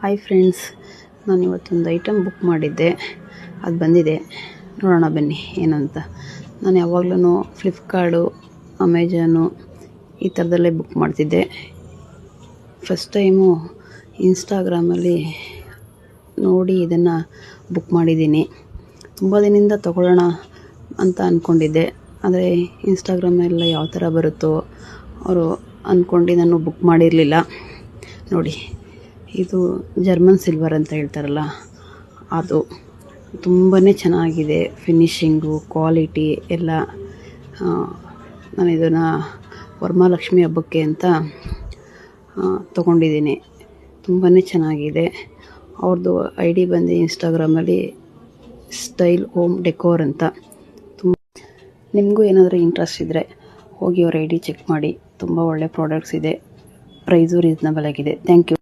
Hi friends, ನಾನು ಇವತ್ತೊಂದು item book ಮಾಡಿದ್ದೆ. ಅದು ಬಂದಿದೆ, ನೋಡೋಣ ಬನ್ನಿ ಏನಂತ. ನಾನು ಯಾವಾಗಲೂ ಫ್ಲಿಪ್ಕಾರ್ಡು, ಅಮೆಜಾನು ಈ ಥರದಲ್ಲೇ ಬುಕ್ ಮಾಡ್ತಿದ್ದೆ. ಫಸ್ಟ್ ಟೈಮು ಇನ್ಸ್ಟಾಗ್ರಾಮಲ್ಲಿ ನೋಡಿ ಇದನ್ನು ಬುಕ್ ಮಾಡಿದ್ದೀನಿ. ತುಂಬ ದಿನದಿಂದ ತೊಗೊಳ್ಳೋಣ ಅಂತ ಅಂದ್ಕೊಂಡಿದ್ದೆ, ಆದರೆ ಇನ್ಸ್ಟಾಗ್ರಾಮೆಲ್ಲ ಯಾವ ಥರ ಬರುತ್ತೋ ಅವರು ಅಂದ್ಕೊಂಡು ನಾನು ಬುಕ್ ಮಾಡಿರಲಿಲ್ಲ. ನೋಡಿ, ಇದು ಜರ್ಮನ್ ಸಿಲ್ವರ್ ಅಂತ ಹೇಳ್ತಾರಲ್ಲ ಅದು. ತುಂಬಾ ಚೆನ್ನಾಗಿದೆ ಫಿನಿಶಿಂಗು, ಕ್ವಾಲಿಟಿ ಎಲ್ಲ. ನಾನು ಇದನ್ನು ವರಮಹಾಲಕ್ಷ್ಮಿ ಹಬ್ಬಕ್ಕೆ ಅಂತ ತೊಗೊಂಡಿದ್ದೀನಿ. ತುಂಬಾ ಚೆನ್ನಾಗಿದೆ. ಅವ್ರದ್ದು ID ಬಂದು ಇನ್ಸ್ಟಾಗ್ರಾಮಲ್ಲಿ ಸ್ಟೈಲ್ ಹೋಮ್ ಡೆಕೋರ್ ಅಂತ. ನಿಮಗೂ ಏನಾದರೂ ಇಂಟ್ರೆಸ್ಟ್ ಇದ್ದರೆ ಹೋಗಿ ಅವ್ರ ID ಚೆಕ್ ಮಾಡಿ. ತುಂಬ ಒಳ್ಳೆ ಪ್ರಾಡಕ್ಟ್ಸ್ ಇದೆ, ಪ್ರೈಸು ರೀಸನಬಲ್ ಆಗಿದೆ. Thank you.